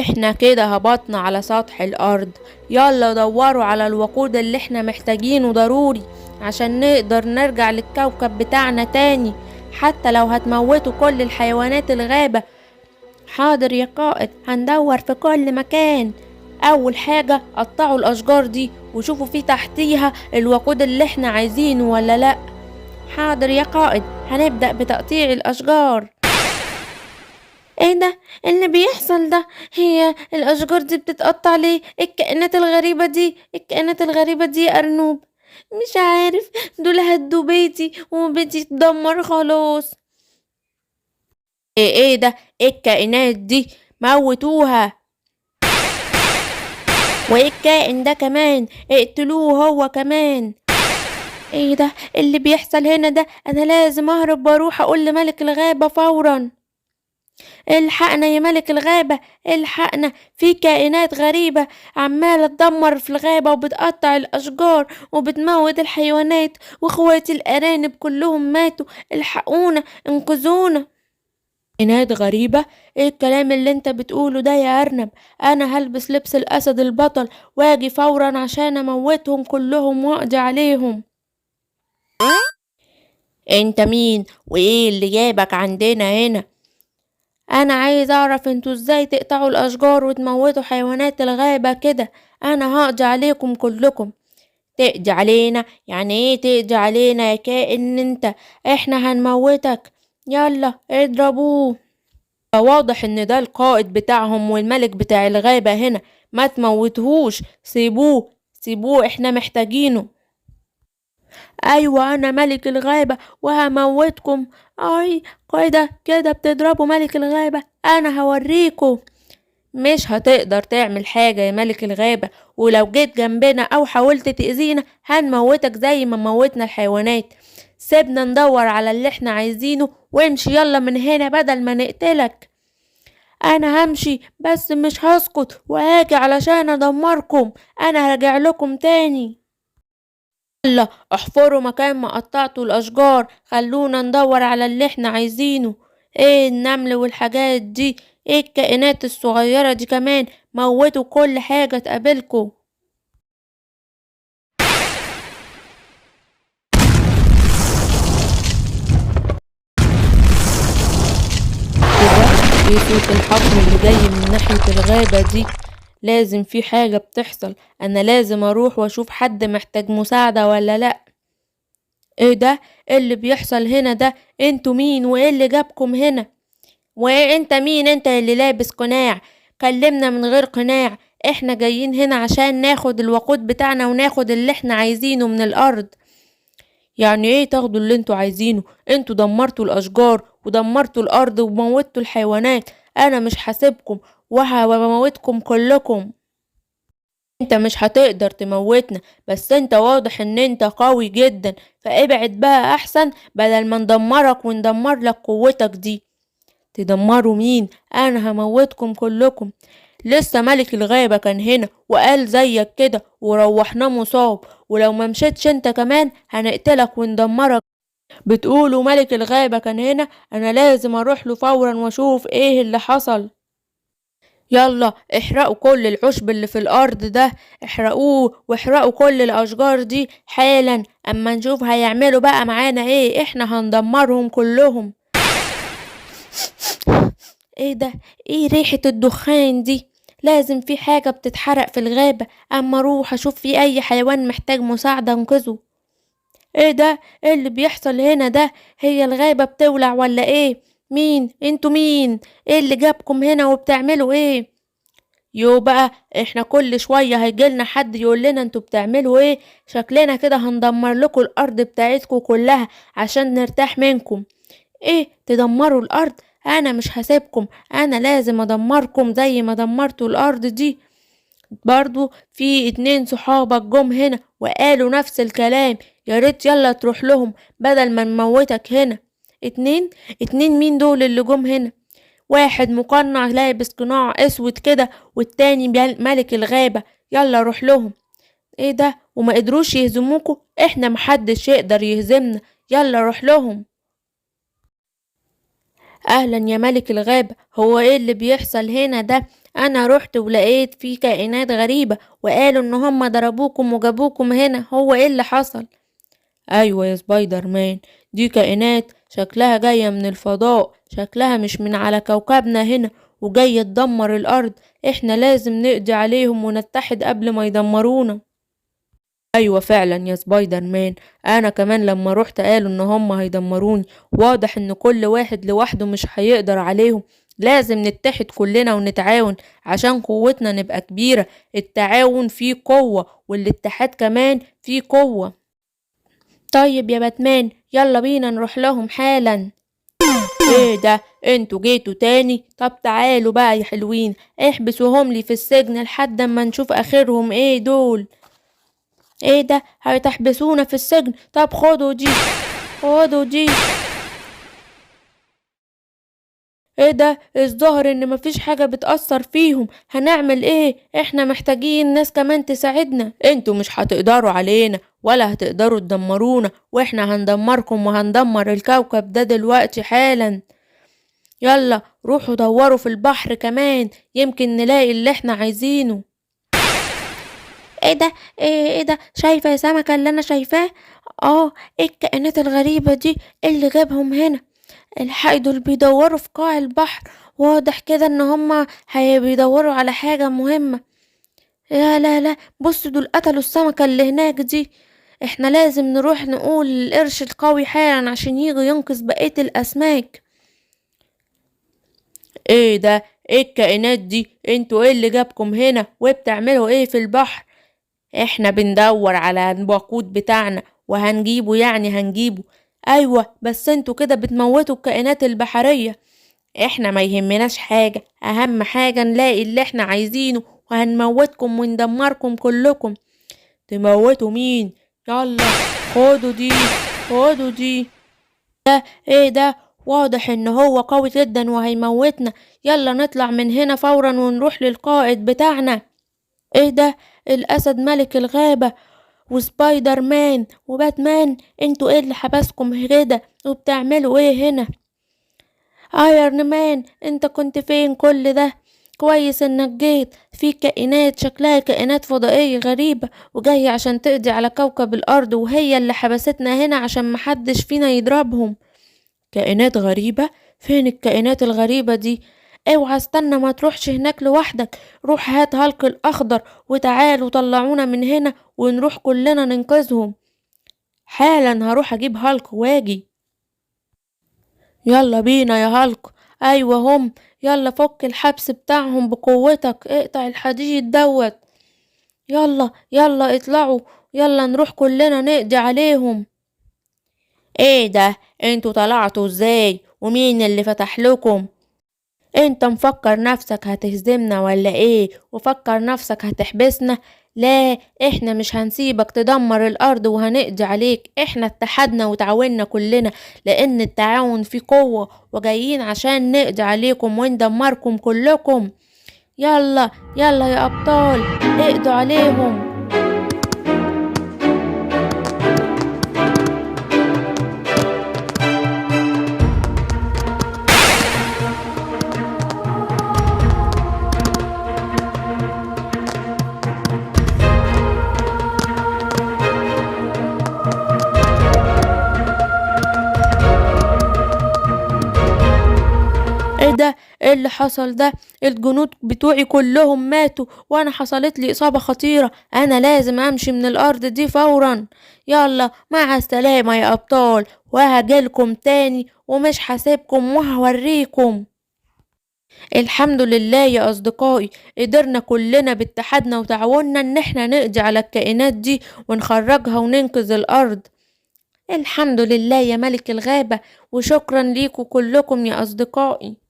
احنا كده هبطنا على سطح الارض. يلا دوروا على الوقود اللي احنا محتاجينه ضروري عشان نقدر نرجع للكوكب بتاعنا تاني، حتى لو هتموتوا كل الحيوانات الغابة. حاضر يا قائد، هندور في كل مكان. اول حاجة قطعوا الاشجار دي وشوفوا في تحتيها الوقود اللي احنا عايزينه ولا لا. حاضر يا قائد، هنبدأ بتقطيع الاشجار. ايه ده اللي بيحصل ده؟ هي الاشجار دي بتتقطع ليه؟ الكائنات الغريبة دي، الكائنات الغريبة دي يا ارنوب. مش عارف، دول هدوا بيتي وبيتي اتدمر خلاص. ايه ده؟ ايه الكائنات دي؟ موتوها. وايه الكائن ده كمان؟ اقتلوه هو كمان. ايه ده اللي بيحصل هنا ده؟ انا لازم اهرب واروح اقول لملك الغابة فورا. الحقنا يا ملك الغابة، الحقنا، في كائنات غريبة عمالة تدمر في الغابة وبتقطع الأشجار وبتموت الحيوانات، واخواتي الأرانب كلهم ماتوا. الحقونا، انقذونا. كائنات غريبة؟ ايه الكلام اللي انت بتقوله ده يا أرنب؟ أنا هلبس لبس الأسد البطل واجي فورا عشان أموتهم كلهم وأقضي عليهم. انت مين وايه اللي جابك عندنا هنا؟ انا عايز اعرف انتوا ازاي تقطعوا الاشجار وتموتوا حيوانات الغابة كده. انا هقضي عليكم كلكم. تقضي علينا؟ يعني ايه تقضي علينا يا كائن انت؟ احنا هنموتك. يلا اضربوه. واضح ان ده القائد بتاعهم والملك بتاع الغابة هنا. ما تموتهوش، سيبوه، سيبوه، احنا محتاجينه. ايوه انا ملك الغابة وهموتكم. اي كده بتضربوا ملك الغابة، انا هوريكم. مش هتقدر تعمل حاجة يا ملك الغابة، ولو جيت جنبنا او حاولت تأذينا هنموتك زي ما موتنا الحيوانات. سيبنا ندور على اللي احنا عايزينه وامشي يلا من هنا بدل ما نقتلك. انا همشي بس مش هسكت وهاجي علشان ادمركم. انا هرجع لكم تاني. يلا احفروا مكان ما قطعتوا الاشجار، خلونا ندور على اللي احنا عايزينه. ايه النمل والحاجات دي؟ ايه الكائنات الصغيرة دي كمان؟ موتوا كل حاجة تقابلكوا. ايه صوت الحفر اللي جاي من ناحية الغابة دي؟ لازم في حاجة بتحصل. انا لازم اروح واشوف حد محتاج مساعدة ولا لا. ايه ده؟ ايه اللي بيحصل هنا ده؟ انتوا مين وايه اللي جابكم هنا؟ وايه انت مين انت اللي لابس قناع؟ كلمنا من غير قناع. احنا جايين هنا عشان ناخد الوقود بتاعنا وناخد اللي احنا عايزينه من الارض. يعني ايه تاخدوا اللي انتوا عايزينه؟ انتوا دمرتوا الاشجار ودمرتوا الارض وموتوا الحيوانات. انا مش حاسبكم وهموتكم كلكم. انت مش هتقدر تموتنا، بس انت واضح ان انت قوي جدا، فابعد بقى احسن بدل ما ندمرك وندمر لك قوتك دي. تدمروا مين؟ انا هموتكم كلكم. لسه ملك الغابة كان هنا وقال زيك كده وروحناه مصاب، ولو ما مشيتش انت كمان هنقتلك وندمرك. بتقولوا ملك الغابة كان هنا؟ انا لازم اروح له فورا واشوف ايه اللي حصل. يلا احرقوا كل العشب اللي في الارض ده، احرقوه واحرقوا كل الاشجار دي حالا، اما نشوف هيعملوا بقى معانا ايه. احنا هندمرهم كلهم. ايه ده؟ ايه ريحة الدخان دي؟ لازم في حاجة بتتحرق في الغابة، اما اروح اشوف في اي حيوان محتاج مساعدة انقذه. ايه ده؟ ايه اللي بيحصل هنا ده؟ هي الغابة بتولع ولا ايه؟ مين انتوا؟ مين؟ ايه اللي جابكم هنا وبتعملوا ايه؟ يو بقى، احنا كل شوية هيجيلنا حد يقول لنا انتوا بتعملوا ايه. شكلنا كده هندمر لكم الارض بتاعتكم كلها عشان نرتاح منكم. ايه تدمروا الارض؟ انا مش هسيبكم، انا لازم ادمركم زي ما دمرتوا الارض دي. برضو في اتنين صحابك جم هنا وقالوا نفس الكلام. يا ريت يلا تروح لهم بدل ما نموتك هنا. اتنين مين دول اللي جم هنا؟ واحد مقنع لابس قناع اسود كده، والتاني ملك الغابة. يلا روح لهم. ايه ده؟ وما قدروش يهزموكوا؟ احنا محدش يقدر يهزمنا. يلا روح لهم. اهلا يا ملك الغابة، هو ايه اللي بيحصل هنا ده؟ انا رحت ولقيت في كائنات غريبة وقالوا ان هم ضربوكم وجابوكم هنا، هو ايه اللي حصل؟ ايوه يا سبايدر مان، دي كائنات شكلها جاية من الفضاء، شكلها مش من على كوكبنا هنا، وجاية تدمر الارض. احنا لازم نقضي عليهم ونتحد قبل ما يدمرونا. ايوه فعلا يا سبايدر مان، انا كمان لما رحت قالوا ان هم هيدمروني. واضح ان كل واحد لوحده مش هيقدر عليهم، لازم نتحد كلنا ونتعاون عشان قوتنا نبقى كبيرة. التعاون فيه قوة والاتحاد كمان فيه قوة. طيب يا باتمان، يلا بينا نروح لهم حالا. ايه ده، انتوا جيتوا تاني؟ طب تعالوا بقى يا حلوين، احبسوهم لي في السجن لحد اما نشوف اخرهم ايه دول. ايه ده، هتحبسونا في السجن؟ طب خدوا دي، خدوا دي. ايه ده، الظاهر ان مفيش حاجة بتأثر فيهم، هنعمل ايه؟ احنا محتاجين ناس كمان تساعدنا. انتوا مش هتقدروا علينا ولا هتقدروا تدمرونا، واحنا هندمركم وهندمر الكوكب ده دلوقتي حالا. يلا روحوا دوروا في البحر كمان، يمكن نلاقي اللي احنا عايزينه. ايه ده، ايه ده، شايفة يا سمكة اللي انا شايفاه؟ اه، ايه الكائنات الغريبة دي اللي جابهم هنا؟ الحقي، دول بيدوروا في قاع البحر، واضح كده ان هما بيدوروا على حاجة مهمة. لا لا لا، بص دول قتلوا السمكة اللي هناك دي. احنا لازم نروح نقول للقرش القوي حالا عشان يجي ينقذ بقية الاسماك. ايه ده، ايه الكائنات دي؟ انتوا ايه اللي جابكم هنا وبتعملوا ايه في البحر؟ احنا بندور على الوقود بتاعنا وهنجيبه، يعني هنجيبه. ايوه بس انتوا كده بتموتوا الكائنات البحرية. احنا ما يهمناش حاجة، اهم حاجة نلاقي اللي احنا عايزينه وهنموتكم وندمركم كلكم. تموتوا مين؟ يلا خدوا دي، خدوا دي. ايه ده، واضح ان هو قوي جدا وهيموتنا. يلا نطلع من هنا فورا ونروح للقائد بتاعنا. ايه ده، الاسد ملك الغابة وسبايدر مان وباتمان، انتوا ايه اللي حبسكم كده وبتعملوا ايه هنا؟ ايرون مان، انت كنت فين كل ده؟ كويس انك جيت. في كائنات شكلها كائنات فضائية غريبة وجاية عشان تقضي على كوكب الارض، وهي اللي حبستنا هنا عشان محدش فينا يضربهم. كائنات غريبة؟ فين الكائنات الغريبة دي؟ اوعى استنى، ما تروحش هناك لوحدك. روح هات هالك الاخضر وتعالوا طلعونا من هنا ونروح كلنا ننقذهم. حالا هروح اجيب هالك واجي. يلا بينا يا هالك. ايوه هم، يلا فك الحبس بتاعهم بقوتك، اقطع الحديد دوت. يلا يلا اطلعوا، يلا نروح كلنا نقضي عليهم. ايه ده، انتوا طلعتوا ازاي ومين اللي فتح لكم؟ انت مفكر نفسك هتهزمنا ولا ايه؟ وفكر نفسك هتحبسنا؟ لا، احنا مش هنسيبك تدمر الارض وهنقضي عليك. احنا اتحدنا وتعاوننا كلنا، لان التعاون فيه قوة، وجايين عشان نقضي عليكم وندمركم كلكم. يلا يلا يا ابطال، اقضوا عليهم. ايه ده، ايه اللي حصل ده؟ الجنود بتوعي كلهم ماتوا وانا حصلت لي اصابة خطيرة، انا لازم امشي من الارض دي فورا. يلا مع السلامة يا ابطال، وهجيلكم تاني ومش هسيبكم وهوريكم. الحمد لله يا اصدقائي، قدرنا كلنا باتحادنا وتعاوننا ان احنا نقضي على الكائنات دي ونخرجها وننقذ الارض. الحمد لله يا ملك الغابة، وشكرا ليكم كلكم يا اصدقائي.